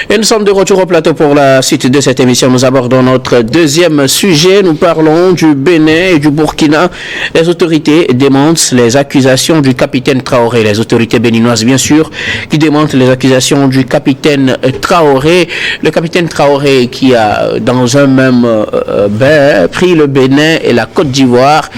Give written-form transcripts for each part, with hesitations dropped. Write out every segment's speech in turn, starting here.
Et nous sommes de retour au plateau pour la suite de cette émission. Nous abordons notre deuxième sujet. Nous parlons du Bénin et du Burkina. Les autorités démentent les accusations du capitaine Traoré. Les autorités béninoises, bien sûr, qui démentent les accusations du capitaine Traoré. Le capitaine Traoré qui a, dans un même bain, pris le Bénin et la Côte d'Ivoire,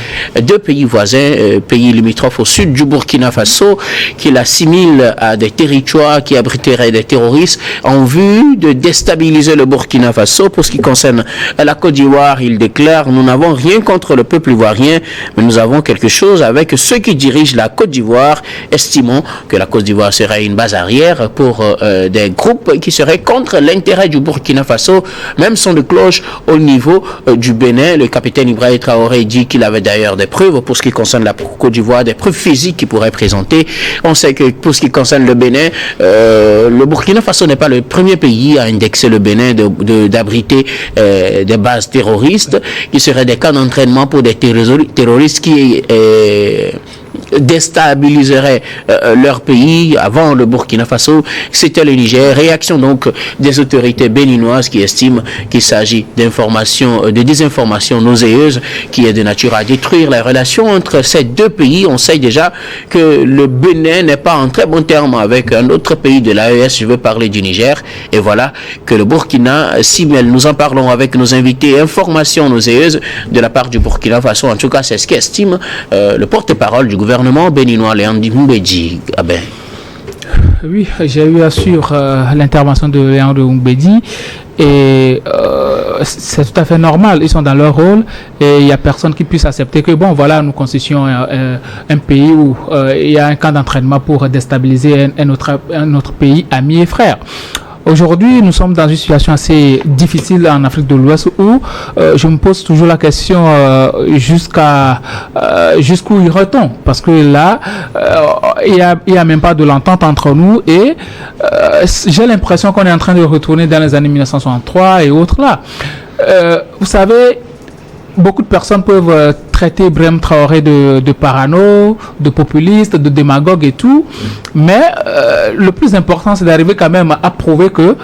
deux pays voisins, pays limitrophes au sud du Burkina Faso, qu'il assimile à des territoires qui abriteraient des terroristes en vue de déstabiliser le Burkina Faso. Pour ce qui concerne la Côte d'Ivoire, il déclare: nous n'avons rien contre le peuple ivoirien, mais nous avons quelque chose avec ceux qui dirigent la Côte d'Ivoire, estimant que la Côte d'Ivoire serait une base arrière pour des groupes qui seraient contre l'intérêt du Burkina Faso. Même son de cloche au niveau du Bénin. Le capitaine Ibrahima Traoré dit qu'il avait d'ailleurs des preuves pour ce qui concerne la Côte d'Ivoire, des preuves physiques qu'il pourrait présenter. On sait que pour ce qui concerne le Bénin, le Burkina Faso n'est pas le premier pays à indexer le Bénin d'abriter des bases terroristes qui seraient des camps d'entraînement pour des terroristes qui déstabiliseraient leur pays. Avant le Burkina Faso, c'était le Niger. Réaction donc des autorités béninoises qui estiment qu'il s'agit d'informations, de désinformations nauséeuses qui est de nature à détruire les relations entre ces deux pays. On sait déjà que le Bénin n'est pas en très bon terme avec un autre pays de l'AES, je veux parler du Niger, et voilà que le Burkina s'y mêle. Nous en parlons avec nos invités. Informations nauséeuses de la part du Burkina Faso, en tout cas c'est ce qu'estime le porte-parole du gouvernement béninois, Léandri Mbedi. Oui, j'ai eu à suivre l'intervention de Léandri Mbedi et c'est tout à fait normal, ils sont dans leur rôle et il n'y a personne qui puisse accepter que bon voilà, nous constituons un pays où il y a un camp d'entraînement pour déstabiliser un autre pays ami et frère. Aujourd'hui, nous sommes dans une situation assez difficile en Afrique de l'Ouest où je me pose toujours la question jusqu'où ira-t-on, parce que là, il y a même pas de l'entente entre nous et j'ai l'impression qu'on est en train de retourner dans les années 1963 et autres là. Vous savez, beaucoup de personnes peuvent traiter Ibrahima Traoré de parano, de populiste, de démagogue et tout, mais le plus important c'est d'arriver quand même à prouver que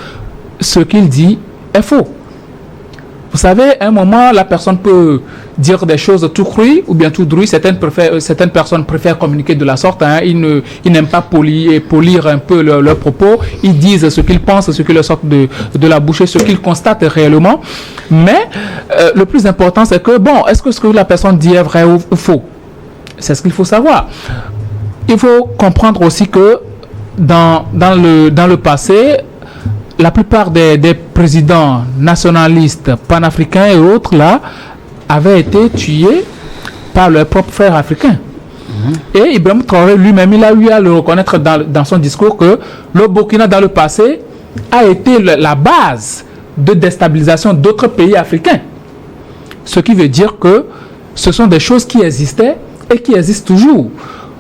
ce qu'il dit est faux. Vous savez, à un moment, la personne peut dire des choses tout crues ou bien tout drues. Certaines personnes préfèrent communiquer de la sorte. Ils n'aiment pas polir un peu leurs propos. Ils disent ce qu'ils pensent, ce qui leur sort de la bouche, ce qu'ils constatent réellement. Mais le plus important, c'est que, bon, est-ce que ce que la personne dit est vrai ou faux? C'est ce qu'il faut savoir. Il faut comprendre aussi que dans le passé, la plupart des présidents nationalistes, panafricains et autres, là, avaient été tués par leurs propres frères africains. Et Ibrahima Traoré lui-même, il a eu à le reconnaître dans son discours que le Burkina, dans le passé, a été la base de déstabilisation d'autres pays africains. Ce qui veut dire que ce sont des choses qui existaient et qui existent toujours.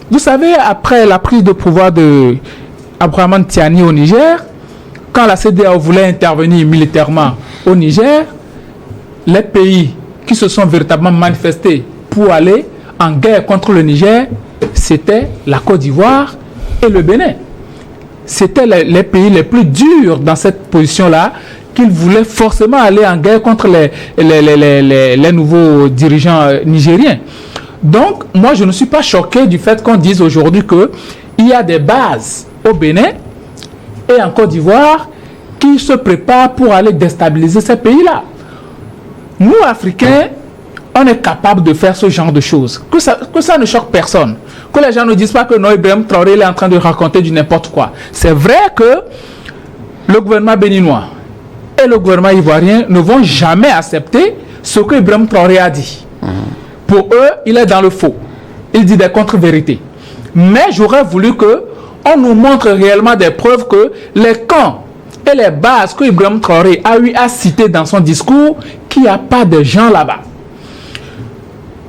Vous savez, après la prise de pouvoir de Abdourahmane Tiani au Niger, quand la CEDEAO voulait intervenir militairement au Niger, les pays qui se sont véritablement manifestés pour aller en guerre contre le Niger, c'était la Côte d'Ivoire et le Bénin. C'était les pays les plus durs dans cette position-là, qu'ils voulaient forcément aller en guerre contre les nouveaux dirigeants nigériens. Donc, moi, je ne suis pas choqué du fait qu'on dise aujourd'hui qu'il y a des bases au Bénin et en Côte d'Ivoire qui se préparent pour aller déstabiliser ces pays-là. Nous, Africains, on est capable de faire ce genre de choses. Que ça ne choque personne. Que les gens ne disent pas que non, Ibrahima Traoré est en train de raconter du n'importe quoi. C'est vrai que le gouvernement béninois et le gouvernement ivoirien ne vont jamais accepter ce que Ibrahima Traoré a dit. Pour eux, il est dans le faux. Il dit des contre-vérités. Mais j'aurais voulu qu'on nous montre réellement des preuves que les camps et les bases que Ibrahima Traoré a eu à citer dans son discours, qu'il n'y a pas de gens là-bas.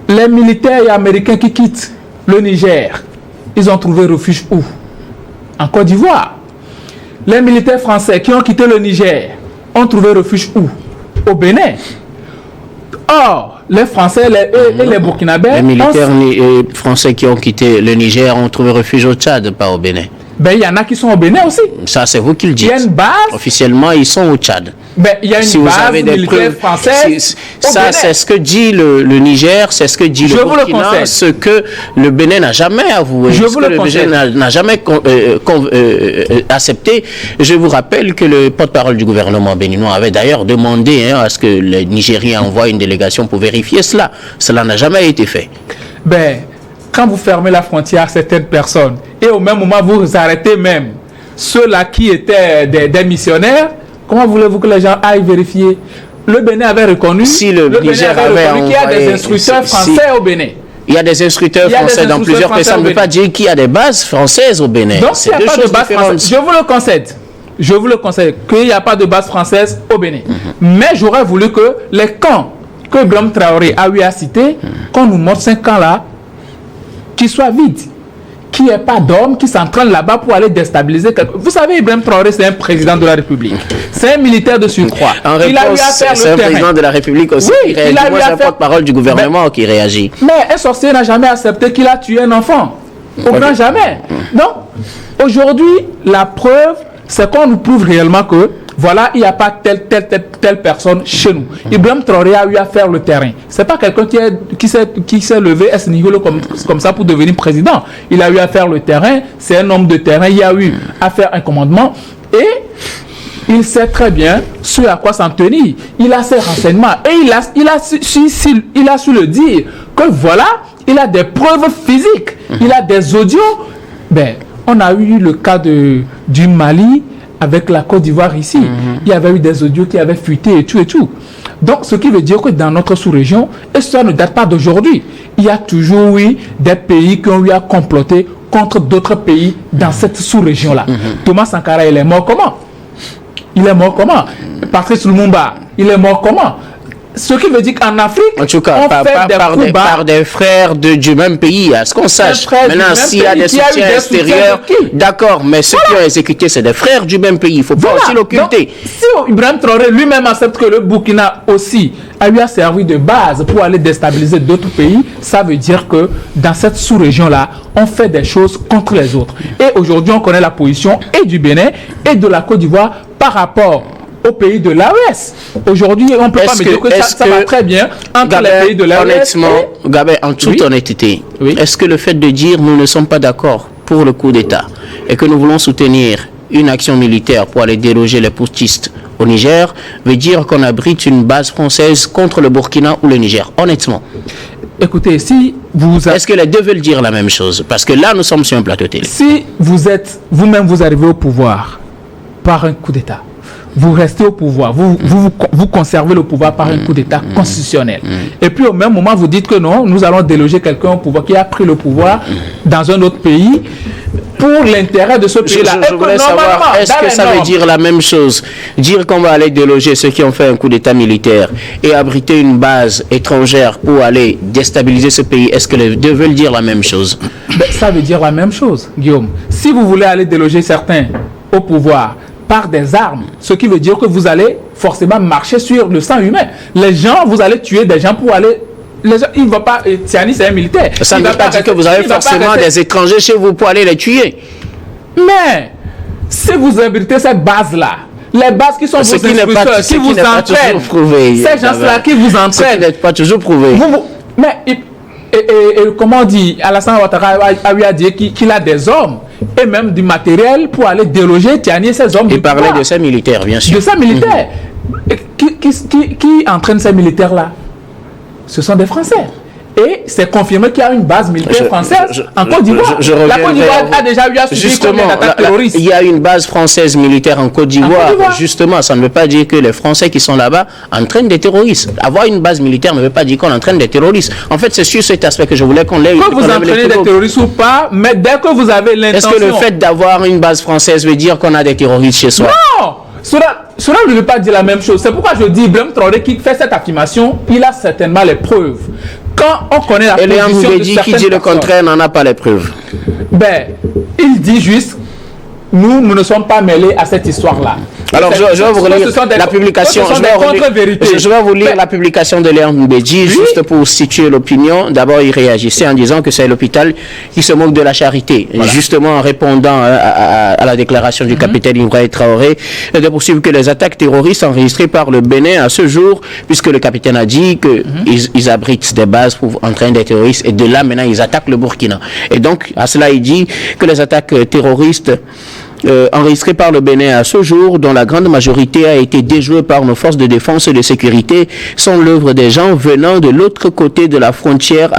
Les militaires américains qui quittent le Niger, ils ont trouvé refuge où? En Côte d'Ivoire. Les militaires français qui ont quitté le Niger ont trouvé refuge où? Au Bénin. Or, les Français et les Burkinabés... Les militaires français qui ont quitté le Niger ont trouvé refuge au Tchad, pas au Bénin. Ben, il y en a qui sont au Bénin aussi. Ça, c'est vous qui le dites. Il y a une base. Officiellement, ils sont au Tchad. Ben, il y a une Si vous base avez des militaire preuves, française. ça, c'est ce que dit le Niger, c'est ce que dit Je le vous le Burkina, concède. ce que le Bénin n'a jamais avoué, Je ce vous que le le Bénin n'a jamais accepté. Je vous rappelle que le porte-parole du gouvernement béninois avait d'ailleurs demandé à ce que les Nigériens envoient une délégation pour vérifier cela. Cela n'a jamais été fait. Ben, quand vous fermez la frontière à certaines personnes et au même moment vous arrêtez même ceux-là qui étaient des missionnaires, comment voulez-vous que les gens aillent vérifier? Le Bénin avait reconnu, Si le Bénin Niger avait avait reconnu qu'il y a envoyé- des instructeurs si- français au Bénin. Il y a des instructeurs Il y a des français dans instructeurs plusieurs pays. Ça ne français veut au pas dire qu'il y a des bases françaises au Bénin. Donc, C'est s'il n'y deux a pas de choses base différentes. française, je vous le concède. Je vous le concède qu'il n'y a pas de base française au Bénin. Mais j'aurais voulu que les camps que Ibrahim Traoré a eu à citer, qu'on nous montre 5 camps là, qu'ils soient vides. Qu'il n'y ait pas d'hommes qui s'entraînent là-bas pour aller déstabiliser quelque... Vous savez, Ibrahim Traoré, c'est un président de la République. C'est un militaire de surcroît. En Il a eu réponse, à faire c'est un le terrain. président de la République aussi Oui, qui réagit. il a eu Moi, à c'est un faire- porte-parole du gouvernement qui réagit. Mais un sorcier n'a jamais accepté qu'il a tué un enfant. Au grand jamais. Donc, aujourd'hui, la preuve, c'est qu'on nous prouve réellement que, voilà, il n'y a pas telle personne chez nous. Ibrahim Traoré a eu à faire le terrain. C'est pas quelqu'un qui s'est levé à ce niveau comme ça pour devenir président. Il a eu à faire le terrain. C'est un homme de terrain. Il a eu à faire un commandement. Et il sait très bien ce à quoi s'en tenir. Il a ses renseignements. Et il a su le dire. Que voilà, il a des preuves physiques. Il a des audios. Ben, on a eu le cas du Mali avec la Côte d'Ivoire ici. Il y avait eu des audios qui avaient fuité et tout et tout. Donc, ce qui veut dire que dans notre sous-région, et ça ne date pas d'aujourd'hui, il y a toujours eu des pays qui ont eu à comploter contre d'autres pays dans cette sous-région-là. Thomas Sankara, il est mort comment? Il est mort comment? Patrice Lumumba, il est mort comment? Ce qui veut dire qu'en Afrique, En tout cas, on fait des coups bas. par des frères du même pays, à ce qu'on sache. frères du Maintenant, même s'il y a pays des qui a eu soutiens des extérieurs, soutiens de qui? d'accord, mais ceux qui ont exécuté, c'est des frères du même pays. Il ne faut pas Voilà. aussi l'occulter. Donc, si Ibrahim Traoré lui-même accepte que le Burkina aussi a eu à servir de base pour aller déstabiliser d'autres pays, ça veut dire que dans cette sous-région-là, on fait des choses contre les autres. Et aujourd'hui, on connaît la position et du Bénin et de la Côte d'Ivoire par rapport aux pays de l'AES. Aujourd'hui, on ne peut pas me dire que ça va très bien entre Gabin, les pays de l'AES. honnêtement, Gabin, en toute Oui. honnêteté, Oui. est-ce que le fait de dire nous ne sommes pas d'accord pour le coup d'État et que nous voulons soutenir une action militaire pour aller déloger les putschistes au Niger veut dire qu'on abrite une base française contre le Burkina ou le Niger? Honnêtement. Écoutez, si Est-ce que les deux veulent dire la même chose? Parce que là, nous sommes sur un plateau télé. si vous-même vous arrivez au pouvoir par un coup d'État, vous restez au pouvoir, vous conservez le pouvoir par un coup d'État constitutionnel. Et puis au même moment, vous dites que non, nous allons déloger quelqu'un au pouvoir qui a pris le pouvoir dans un autre pays pour l'intérêt de ce pays-là. Je voulais savoir, est-ce que ça veut dire la même chose? Dire qu'on va aller déloger ceux qui ont fait un coup d'État militaire et abriter une base étrangère pour aller déstabiliser ce pays, est-ce que les deux veulent dire la même chose? Ça veut dire la même chose, Guillaume. Si vous voulez aller déloger certains au pouvoir par des armes, ce qui veut dire que vous allez forcément marcher sur le sang humain. Les gens, vous allez tuer des gens pour aller... Les gens, il ne va pas... Tiani, c'est un militaire. Ça ne veut pas dire que vous avez forcément des étrangers chez vous pour aller les tuer. Mais, si vous abritez cette base-là, les bases qui sont vos instructeurs, qui vous entraînent, ces gens-là qui vous Ce qui entraînent, n'est pas toujours prouvé. mais, et comment on dit, Alassane Ouattara a eu à dire qu'il a des hommes et même du matériel pour aller déloger, Tiani, ces hommes. Il parlait de ces militaires, bien sûr. De ces militaires. Qui entraîne ces militaires-là? Ce sont des Français. Et c'est confirmé qu'il y a une base militaire française en Côte d'Ivoire. La Côte d'Ivoire a déjà eu à subir combien d'attaques terroristes? Il y a une base française militaire en Côte d'Ivoire. Justement, ça ne veut pas dire que les Français qui sont là-bas entraînent des terroristes. Avoir une base militaire ne veut pas dire qu'on entraîne des terroristes. En fait, c'est sur cet aspect que je voulais qu'on l'ait. Que vous entraînez des terroristes ou pas, mais dès que vous avez l'intention... Est-ce que le fait d'avoir une base française veut dire qu'on a des terroristes chez soi? Non! Cela ne veut pas dire la même chose. C'est pourquoi je dis, Ibrahim Traoré qui fait cette affirmation, il a certainement les preuves. Quand on connaît la position de certaines personnes... qui dit le contraire n'en a pas les preuves. Ben, il dit juste, nous ne sommes pas mêlés à cette histoire-là. Alors, je vais vous lire la publication. Je vais vous lire la publication de Léon Mbedji, juste pour situer l'opinion. D'abord, il réagissait en disant que c'est l'hôpital qui se moque de la charité. Voilà. Justement, en répondant à la déclaration du capitaine Ibrahim Traoré de poursuivre que les attaques terroristes enregistrées par le Bénin à ce jour, puisque le capitaine a dit qu'ils abritent des bases pour entraîner des terroristes, et de là, maintenant, ils attaquent le Burkina. Et donc, à cela, il dit que les attaques terroristes enregistrées par le Bénin à ce jour, dont la grande majorité a été déjouée par nos forces de défense et de sécurité, sont l'œuvre des gens venant de l'autre côté de la frontière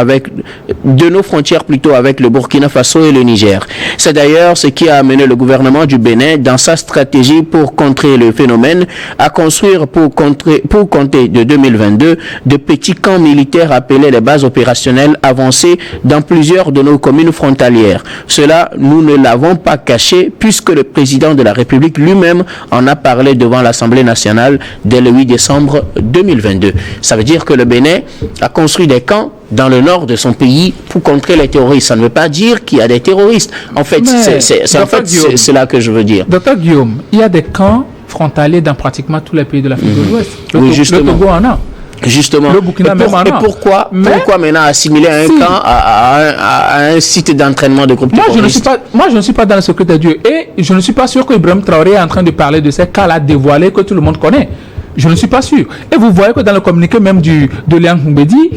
de nos frontières plutôt avec le Burkina Faso et le Niger. C'est d'ailleurs ce qui a amené le gouvernement du Bénin dans sa stratégie pour contrer le phénomène à construire pour compter de 2022 de petits camps militaires appelés les bases opérationnelles avancées dans plusieurs de nos communes frontalières. Cela, nous ne l'avons pas caché puisque le président de la République lui-même en a parlé devant l'Assemblée nationale dès le 8 décembre 2022. Ça veut dire que le Bénin a construit des camps dans le nord de son pays pour contrer les terroristes. Ça ne veut pas dire qu'il y a des terroristes. En fait, c'est là que je veux dire. Docteur Guillaume, il y a des camps frontaliers dans pratiquement tous les pays de l'Afrique de l'Ouest. Le Togo en a. Justement. Le Burkina pourquoi maintenant assimiler un camp à un site d'entraînement de groupes terroristes? Moi, je ne suis pas dans le secret de Dieu. Et je ne suis pas sûr que Ibrahim Traoré est en train de parler de ces cas-là dévoilés que tout le monde connaît. Je ne suis pas sûr. Et vous voyez que dans le communiqué même de Léon Mbedji,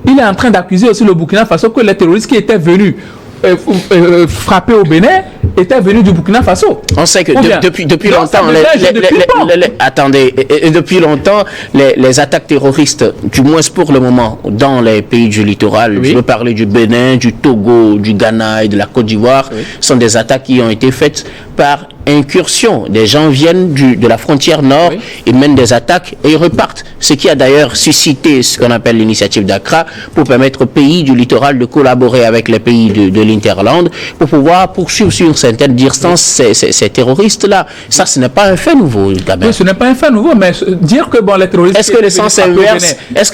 il est en train d'accuser aussi le Burkina Faso que les terroristes qui étaient venus frapper au Bénin étaient venus du Burkina Faso. On sait que depuis longtemps, depuis longtemps, les attaques terroristes, du moins pour le moment, dans les pays du littoral, je veux parler du Bénin, du Togo, du Ghana et de la Côte d'Ivoire, sont des attaques qui ont été faites par incursion. Des gens viennent de la frontière nord, ils mènent des attaques et ils repartent. Ce qui a d'ailleurs suscité ce qu'on appelle l'initiative d'Accra pour permettre aux pays du littoral de collaborer avec les pays de l'Interland pour pouvoir poursuivre sur une certaine distance ces terroristes-là. Ça, ce n'est pas un fait nouveau, Gabin. Oui, ce n'est pas un fait nouveau, mais dire que les terroristes... Est-ce que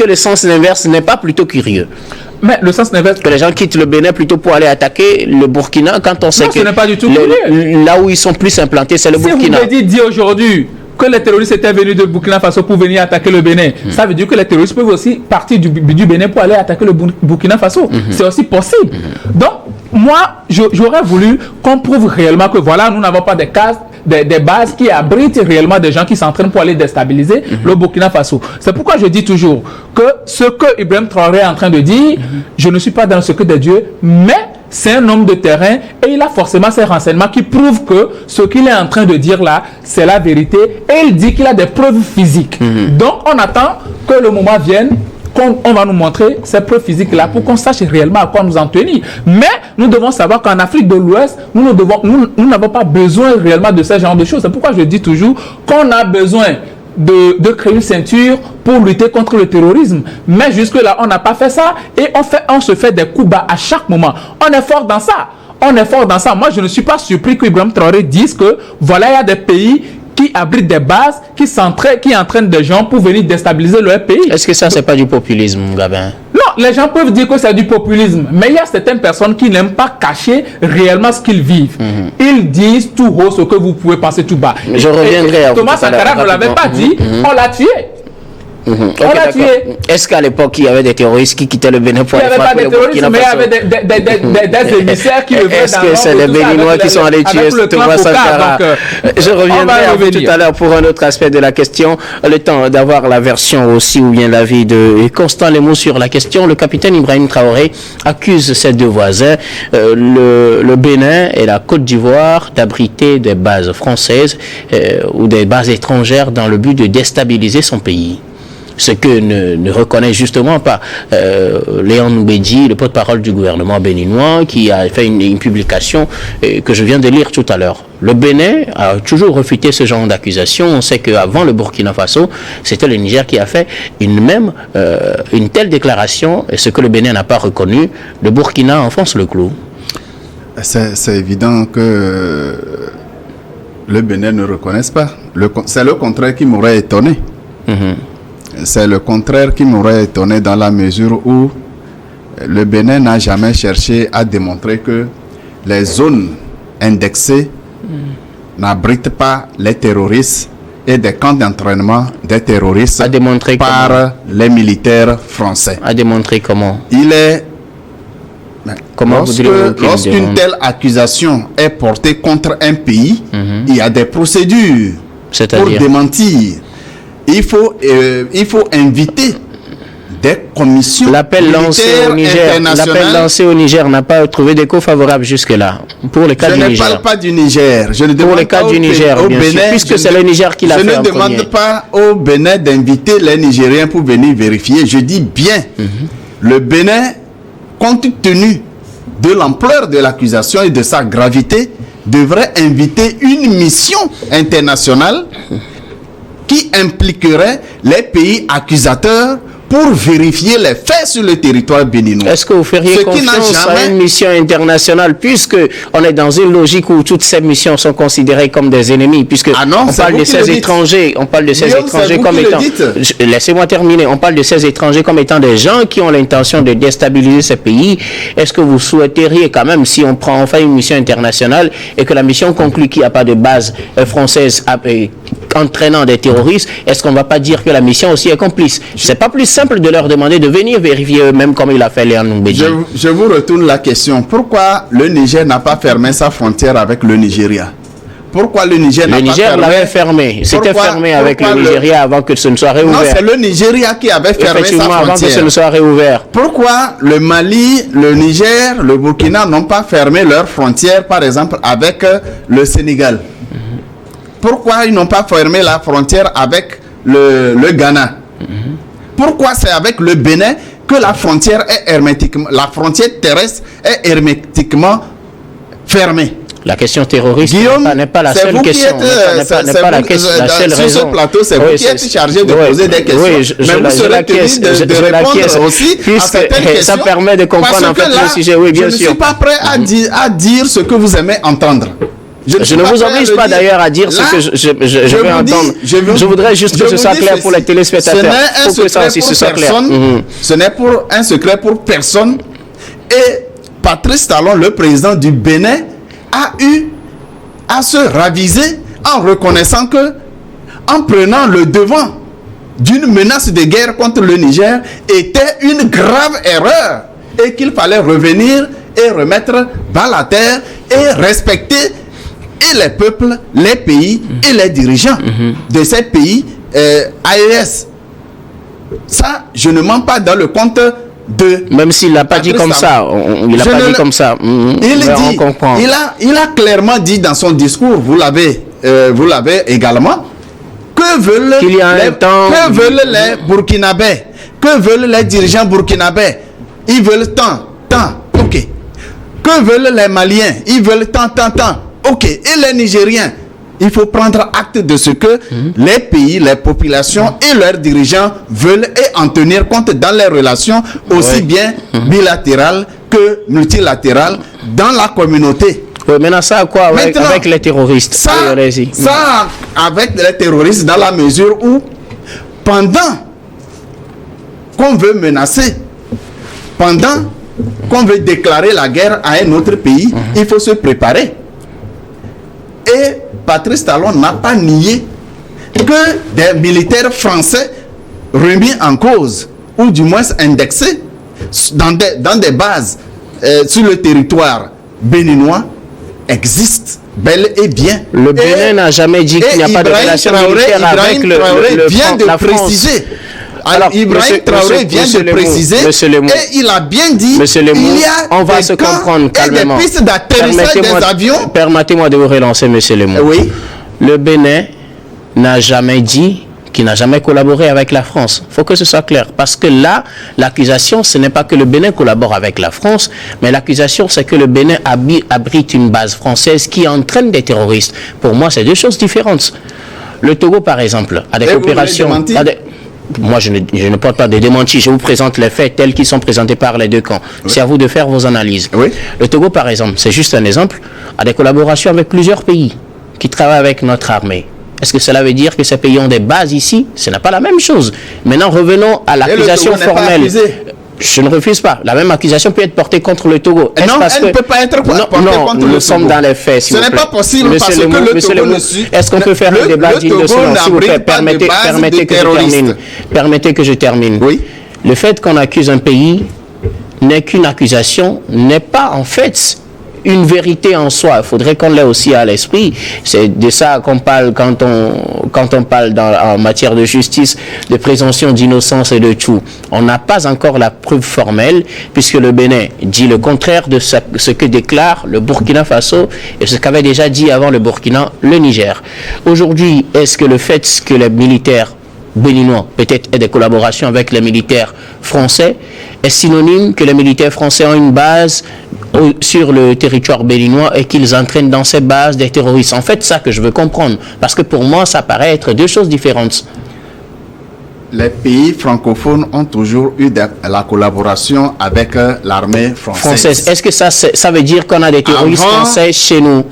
le sens inverse n'est pas plutôt curieux? Mais le sens inverse... Que les gens quittent le Bénin plutôt pour aller attaquer le Burkina quand on sait que... ce n'est pas du tout là où ils sont plus implantés, c'est le Burkina. Si vous me dites aujourd'hui que les terroristes étaient venus de Burkina Faso pour venir attaquer le Bénin, ça veut dire que les terroristes peuvent aussi partir du Bénin pour aller attaquer le Burkina Faso. C'est aussi possible. Donc, moi, j'aurais voulu qu'on prouve réellement que voilà, nous n'avons pas des bases qui abritent réellement des gens qui s'entraînent pour aller déstabiliser le Burkina Faso. C'est pourquoi je dis toujours que ce que Ibrahim Traoré est en train de dire, je ne suis pas dans le secret de Dieu, mais c'est un homme de terrain et il a forcément ces renseignements qui prouvent que ce qu'il est en train de dire là, c'est la vérité, et il dit qu'il a des preuves physiques. Donc on attend que le moment vienne, on va nous montrer ces preuves physiques-là pour qu'on sache réellement à quoi nous en tenir. Mais nous devons savoir qu'en Afrique de l'Ouest, nous n'avons pas besoin réellement de ce genre de choses. C'est pourquoi je dis toujours qu'on a besoin de créer une ceinture pour lutter contre le terrorisme. Mais jusque-là, on n'a pas fait ça et on se fait des coups bas à chaque moment. On est fort dans ça. Moi, je ne suis pas surpris qu'Ibrahim Traoré dise que voilà, il y a des pays qui abritent des bases, qui entraînent des gens pour venir déstabiliser leur pays. Est-ce que ça, c'est pas du populisme, Gabin? Non, les gens peuvent dire que c'est du populisme, mais il y a certaines personnes qui n'aiment pas cacher réellement ce qu'ils vivent. Ils disent tout haut ce que vous pouvez penser tout bas. Je reviendrai à vous. Thomas Sankara ne l'avait pas dit, on l'a tué. On l'a tué. Est-ce qu'à l'époque, il y avait des terroristes qui quittaient le Bénin pour aller frapper le Burkina Faso? Il y avait des émissaires qui venaient Est-ce que c'est les Béninois qui sont allés tuer Thomas Sankara? Je reviendrai à vous tout à l'heure pour un autre aspect de la question. Le temps d'avoir la version aussi ou bien l'avis de Constant Lemou sur la question. Le capitaine Ibrahim Traoré accuse ses deux voisins, le Bénin et la Côte d'Ivoire, d'abriter des bases françaises ou des bases étrangères dans le but de déstabiliser son pays. Ce que ne reconnaît justement pas Léon Mbedji, le porte-parole du gouvernement béninois, qui a fait une publication que je viens de lire tout à l'heure. Le Bénin a toujours refuté ce genre d'accusation. On sait qu'avant le Burkina Faso, c'était le Niger qui a fait une telle déclaration, et ce que le Bénin n'a pas reconnu, le Burkina enfonce le clou. C'est évident que le Bénin ne reconnaisse pas. C'est le contraire qui m'aurait étonné. C'est le contraire qui m'aurait étonné dans la mesure où le Bénin n'a jamais cherché à démontrer que les zones indexées n'abrite pas les terroristes et des camps d'entraînement des terroristes À démontrer par comment? les militaires français. À démontrer comment? Il est... Comment voudriez-vous qu'il Lorsqu'une démontre? telle accusation est portée contre un pays, il y a des procédures pour C'est-à-dire? démentir. Il faut inviter des commissions L'appel lancé militaires au Niger, internationales. au Niger n'a pas trouvé d'écho favorable jusque-là. Pour le cas Je du ne Niger. parle pas du Niger. Je ne Pour demande le cas pas du Niger, au bien sûr, Bénin, puisque c'est le Niger qui l'a fait en Je ne premier. demande pas au Bénin d'inviter les Nigériens pour venir vérifier. Je dis bien, le Bénin, compte tenu de l'ampleur de l'accusation et de sa gravité, devrait inviter une mission internationale qui impliquerait les pays accusateurs pour vérifier les faits sur le territoire béninois. Est-ce que vous feriez Ce qui n'a confiance à jamais- une mission internationale, puisque on est dans une logique où toutes ces missions sont considérées comme des ennemis, puisque Ah non, on c'est parle vous de qui ces le dites. étrangers, on parle de ces Guillaume, étrangers c'est vous comme qui le étant, dites. laissez-moi terminer, on parle de ces étrangers comme étant des gens qui ont l'intention de déstabiliser ces pays. Est-ce que vous souhaiteriez quand même, si on fait une mission internationale et que la mission conclut qu'il n'y a pas de base française entraînant des terroristes, est-ce qu'on ne va pas dire que la mission aussi est complice? C'est pas plus simple de leur demander de venir vérifier eux-mêmes comme il a fait Léon Mbedji. Je vous retourne la question. Pourquoi le Niger n'a pas fermé sa frontière avec le Nigeria? Pourquoi le Niger n'a Le pas Niger fermé? l'avait fermé. C'était Pourquoi- fermé avec le pourquoi Nigeria avant que ce ne soit Non, réouvert. c'est le Nigeria qui avait fermé sa Effectivement, avant que ce frontière. ne soit réouvert. Pourquoi le Mali, le Niger, le Burkina n'ont pas fermé leurs frontières, par exemple, avec le Sénégal? Pourquoi ils n'ont pas fermé la frontière avec le Ghana? Pourquoi c'est avec le Bénin que la frontière est hermétiquement, la frontière terrestre est hermétiquement fermée? La question terroriste Guillaume, n'est pas la c'est seule vous qui question. êtes, N'est pas la seule sur raison. ce plateau, c'est vous Oui, qui êtes c'est- chargé de oui, poser des questions. oui, mais vous serez tenu de répondre aussi à puisque certaines questions. ça permet de comprendre parce en que fait là, le sujet. Oui, bien je sûr. ne suis pas prêt à dire ce que vous aimez entendre. Je suis ne pas vous prêt à oblige le pas dire. d'ailleurs à dire ce Là, que je veux vous dis- entendre. Je voudrais juste je que ce vous soit dis clair ceci. pour les téléspectateurs. Ce n'est un Pour que ça secret aussi pour ce soit clair. personne. Ce n'est un secret pour personne. Et Patrice Talon, le président du Bénin, a eu à se raviser en reconnaissant que, en prenant le devant d'une menace de guerre contre le Niger, était une grave erreur et qu'il fallait revenir et remettre bas la terre et respecter et les peuples, les pays et les dirigeants de ces pays AES. Ça, je ne mens pas dans le compte de... Même s'il l'a pas dit Patrice comme ça, Talon. il n'a Je pas ne dit le- comme ça. Il Mais on dit, comprend. il a clairement dit dans son discours, vous l'avez également, que veulent Qu'il y a un temps- que veulent les Burkinabés, que veulent les dirigeants burkinabés? Ils veulent tant, ok. Que veulent les Maliens? Ils veulent tant, ok. Et les Nigériens? Il faut prendre acte de ce que les pays, les populations et leurs dirigeants veulent et en tenir compte dans les relations aussi Ouais. bien bilatérales que multilatérales dans la communauté. Oui, maintenant ça a quoi avec, Maintenant, avec les terroristes? Ça, Allez, allez-y. ça avec les terroristes dans la mesure où pendant qu'on veut menacer, pendant qu'on veut déclarer la guerre à un autre pays, il faut se préparer. Et Patrice Talon n'a pas nié que des militaires français remis en cause, ou du moins indexés, dans des bases sur le territoire béninois, existent bel et bien. Le Bénin n'a jamais dit qu'il n'y a pas de relation militaire avec le vient de la France. préciser. Alors, Ibrahim Traoré vient monsieur de Lemou, préciser monsieur Lemou. et il a bien dit Monsieur Lemou, il y a on va des se camps comprendre calmement. et des pistes d'atterrissage des avions. Permettez-moi de vous relancer, monsieur Lemou. Oui. Le Bénin n'a jamais dit qu'il n'a jamais collaboré avec la France. Il faut que ce soit clair. Parce que là, l'accusation, ce n'est pas que le Bénin collabore avec la France, mais l'accusation, c'est que le Bénin abrite une base française qui entraîne des terroristes. Pour moi, c'est deux choses différentes. Le Togo, par exemple, a des Et vous coopérations... voulez démentir? Moi, je ne porte pas de démentis. Je vous présente les faits tels qu'ils sont présentés par les deux camps. Oui. C'est à vous de faire vos analyses. Oui. Le Togo, par exemple, c'est juste un exemple, a des collaborations avec plusieurs pays qui travaillent avec notre armée. Est-ce que cela veut dire que ces pays ont des bases ici? Ce n'est pas la même chose. Maintenant, revenons à l'accusation formelle. Je ne refuse pas. La même accusation peut être portée contre le Togo. Non, elle ne peut pas être portée contre le Togo. Nous sommes dans les faits. Ce n'est pas possible parce que le Togo ne suit. Est-ce qu'on peut faire un débat digne de ce nom? S'il vous plaît, permettez que je termine. Oui. Le fait qu'on accuse un pays n'est qu'une accusation, n'est pas en fait une vérité en soi. Il faudrait qu'on l'ait aussi à l'esprit. C'est de ça qu'on parle quand on parle en matière de justice, de présomption d'innocence et de tout. On n'a pas encore la preuve formelle, puisque le Bénin dit le contraire de ce que déclare le Burkina Faso et ce qu'avait déjà dit avant le Burkina, le Niger. Aujourd'hui, est-ce que le fait que les militaires béninois peut-être aient des collaborations avec les militaires français est synonyme que les militaires français ont une base sur le territoire béninois et qu'ils entraînent dans ces bases des terroristes? En fait, ça que je veux comprendre, parce que pour moi, ça paraît être deux choses différentes. Les pays francophones ont toujours eu la collaboration avec l'armée française. Est-ce que ça veut dire qu'on a des terroristes français chez nous?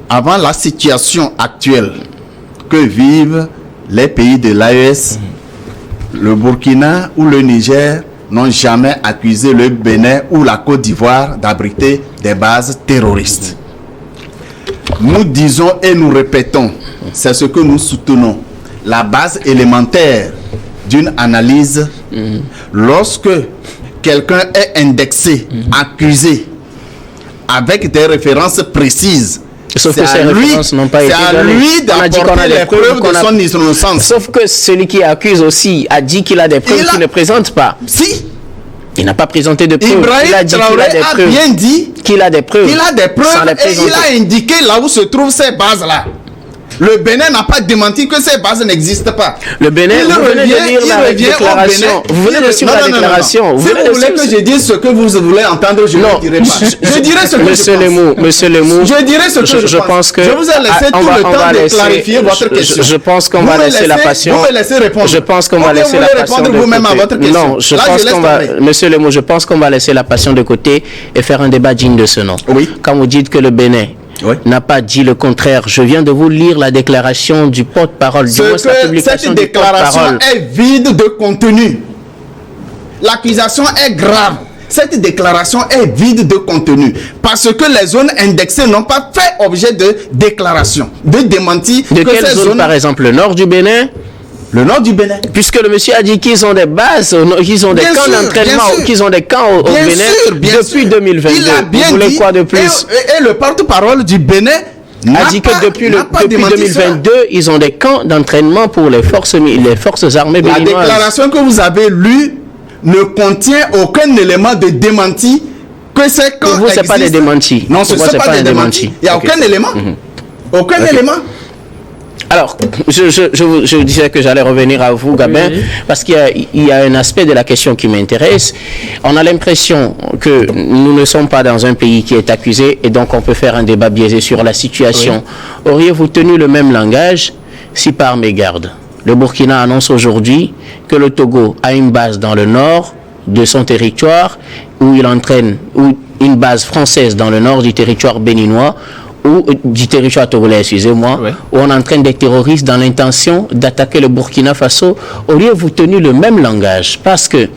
Avant la situation actuelle que vivent les pays de l'AES, le Burkina ou le Niger n'ont jamais accusé le Bénin ou la Côte d'Ivoire d'abriter des bases terroristes. Nous disons et nous répétons, c'est ce que nous soutenons, la base élémentaire d'une analyse, lorsque quelqu'un est indexé, accusé, avec des références précises, sauf que ces références n'ont pas été données. C'est à lui d'apporter les preuves de son innocence. Sauf que celui qui accuse aussi a dit qu'il a des preuves qu'il ne présente pas. Si. Il n'a pas présenté de preuves. Ibrahim Il a dit Traoré qu'il a des preuves. bien dit qu'il a des preuves. Il a des preuves et il a indiqué là où se trouvent ces bases-là. Le Bénin n'a pas démenti que ces bases n'existent pas. Le Bénin, vous venez de lire la déclaration. Vous venez de suivre la déclaration. Si vous voulez que je dise ce que vous voulez entendre, je ne dirai pas. Je dirai ce que je pense. Monsieur Lemou, je dirai ce que je pense. Je vous ai laissé tout le temps de clarifier votre question. Je pense qu'on va laisser la passion. Vous me laissez répondre. Je pense qu'on va laisser la passion de côté. vous-même à votre question. Non, je pense qu'on va, monsieur Lemou, je pense qu'on va laisser la passion de côté et faire un débat digne de ce nom. Oui. Quand vous dites que le Bénin n'a pas dit le contraire. Je viens de vous lire la déclaration du porte-parole. Cette déclaration est vide de contenu. L'accusation est grave. Cette déclaration est vide de contenu. Parce que les zones indexées n'ont pas fait objet de déclaration, de démenti. De quelle zone, par exemple? Le nord du Bénin? Le nord du Bénin. Puisque le monsieur a dit qu'ils ont des bases, qu'ils ont des camps d'entraînement, qu'ils ont des camps au Bénin depuis 2022. Il a bien Vous voulez dit, quoi de plus? Et le porte-parole du Bénin a dit que depuis 2022, ils ont des camps d'entraînement pour les forces armées béninoises. La déclaration que vous avez lue ne contient aucun élément de démenti que ces camps pour vous, ce n'est pas des démentis. Non, ce n'est pas des démentis. Il n'y a aucun élément. Aucun élément. Alors, je disais que j'allais revenir à vous, Gabin, parce qu'il y a un aspect de la question qui m'intéresse. On a l'impression que nous ne sommes pas dans un pays qui est accusé et donc on peut faire un débat biaisé sur la situation. Auriez-vous tenu le même langage si par mégarde, le Burkina annonce aujourd'hui que le Togo a une base dans le nord de son territoire où il entraîne une base française dans le nord du territoire béninois ou du territoire togolais, excusez-moi, où on entraîne des terroristes dans l'intention d'attaquer le Burkina Faso, auriez-vous tenu le même langage? Parce que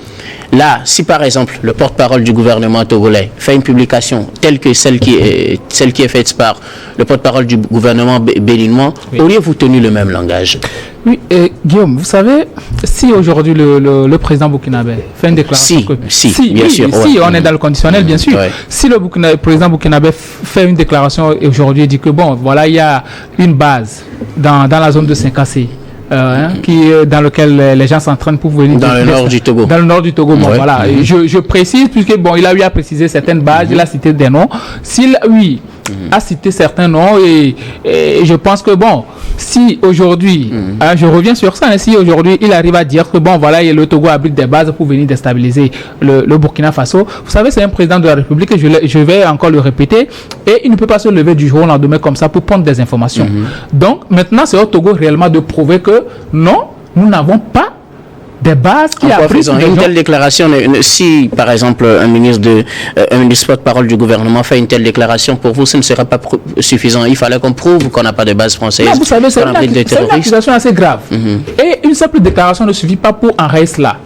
là, si par exemple le porte-parole du gouvernement togolais fait une publication telle que celle qui est faite par le porte-parole du gouvernement béninois, auriez-vous tenu le même langage? Oui, Guillaume, vous savez, si aujourd'hui le président burkinabé fait une déclaration... Si, bien sûr. Si, on est dans le conditionnel, bien sûr. Si le président burkinabé fait une déclaration et aujourd'hui il dit que bon, voilà, il y a une base dans la zone de Saint-Cassé, dans lequel les gens s'entraînent pour venir... Dans le nord du Togo. Dans le nord du Togo, bon, voilà. Je précise, puisque bon, il a eu à préciser certaines bases, il a cité des noms. S'il, a cité certains noms et je pense que bon, si aujourd'hui, je reviens sur ça, si aujourd'hui il arrive à dire que bon, voilà, le Togo abrite des bases pour venir déstabiliser le Burkina Faso, vous savez, c'est un président de la République et je vais encore le répéter, et il ne peut pas se lever du jour au lendemain comme ça pour prendre des informations. Donc maintenant, c'est au Togo réellement de prouver que non, nous n'avons pas des bases qui a pris une telle déclaration. Si, par exemple, un ministre porte-parole du gouvernement fait une telle déclaration, pour vous, ce ne sera pas suffisant. Il fallait qu'on prouve qu'on n'a pas de base française. Non, vous savez, c'est une accusation assez grave. Et une simple déclaration ne suffit pas pour enrayer cela.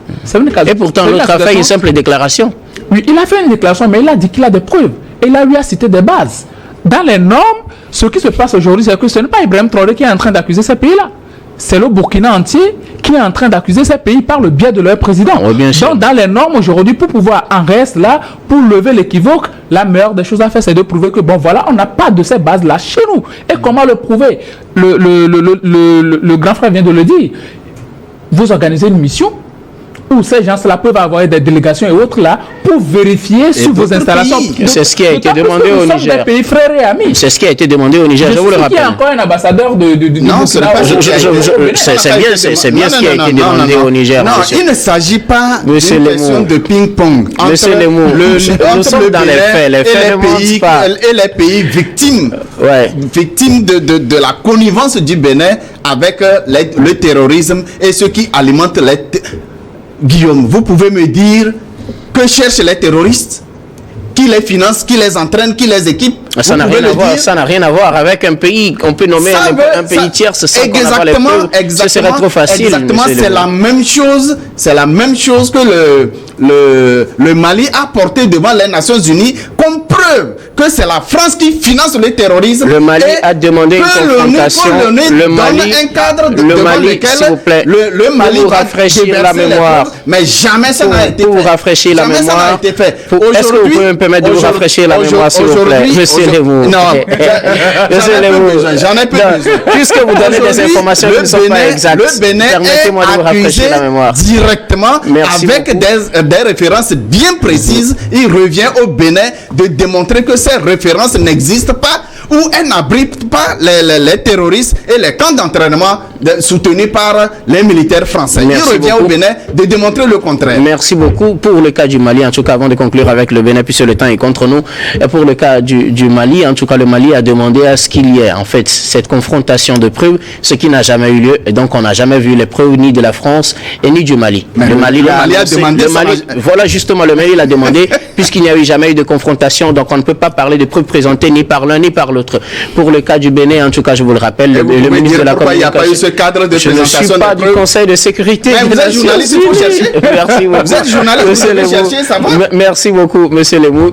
Et pourtant, l'autre a fait une simple déclaration. Oui, il a fait une déclaration, mais il a dit qu'il a des preuves. Et il a lui a cité des bases. Dans les normes, ce qui se passe aujourd'hui, c'est que ce n'est pas Ibrahim Traoré qui est en train d'accuser ces pays-là. C'est le Burkina entier qui est en train d'accuser ces pays par le biais de leur président. Oui, bien sûr. Donc, dans les normes aujourd'hui, pour pouvoir en rester là, pour lever l'équivoque, la meilleure des choses à faire, c'est de prouver que, bon, voilà, on n'a pas de ces bases-là chez nous. Et comment le prouver? Le grand frère vient de le dire. Vous organisez une mission où ces gens-là peuvent avoir des délégations et autres là pour vérifier sur vos installations. C'est ce qui a été demandé au Niger. Des pays frères et amis. C'est ce qui a été demandé au Niger, je vous le rappelle. Il y a encore un ambassadeur de non, c'est bien ce qui a été demandé au Niger. Non, il ne s'agit pas d'une question de ping-pong. Monsieur Lemou, nous sommes dans les faits. Les faits ne mentent pas. Et les pays victimes de la connivence du Bénin avec le terrorisme et ceux qui alimentent les... Guillaume, vous pouvez me dire que cherchent les terroristes? Qui les finance, qui les entraîne, qui les équipe? Ça n'a rien à voir avec un pays qu'on peut nommer un pays tiers. Exactement, ce serait trop facile. Exactement, c'est la même chose. C'est la même chose que le Mali a porté devant les Nations Unies comme preuve que c'est la France qui finance le terrorisme. Le Mali a demandé une confrontation. Le Mali, un cadre devant lequel s'il vous plaît, le Mali pour rafraîchir la mémoire. Mais jamais ça n'a été fait. Pour rafraîchir la mémoire. Est-ce que vous pouvez me permettre de vous rafraîchir la mémoire, s'il vous plaît? Non, j'en ai plus besoin. Puisque vous donnez des informations qui ne sont pas exactes, permettez-moi de vous rafraîchir la mémoire. Directement avec des références bien précises. Il revient au Bénin de démontrer que ces références n'existent pas ou elles n'abritent pas les terroristes et les camps d'entraînement soutenus par les militaires français. Il revient au Bénin de démontrer le contraire. Merci beaucoup. Pour le cas du Mali, en tout cas, avant de conclure avec le Bénin, puisque le temps est contre nous, et pour le cas du Mali, en tout cas, le Mali a demandé à ce qu'il y ait, en fait, cette confrontation de preuves, ce qui n'a jamais eu lieu, et donc on n'a jamais vu les preuves ni de la France et ni du Mali. Le Mali a demandé voilà, justement, le Mali l'a demandé, puisqu'il n'y a eu jamais eu de confrontation, donc on ne peut pas parler de preuves présentées ni par l'un ni par l'autre. Pour le cas du Bénin, en tout cas, je vous le rappelle, le ministre de la Communication... Il n'y a pas eu ce cadre de présentation. Je ne suis pas du Conseil de sécurité. Mais vous êtes journaliste, il faut chercher. Merci beaucoup. Vous êtes journaliste, il faut chercher, ça va. Merci beaucoup, monsieur Lemou.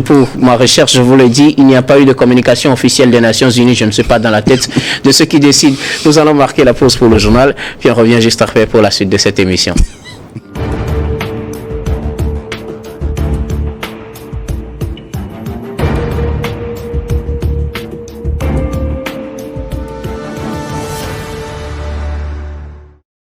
Pour ma recherche, je vous l'ai dit, il n'y a pas eu de communication officielle des Nations Unies. Je ne suis pas dans la tête de ceux qui décident. Nous allons marquer la pause pour le journal, puis on revient juste après pour la suite de cette émission.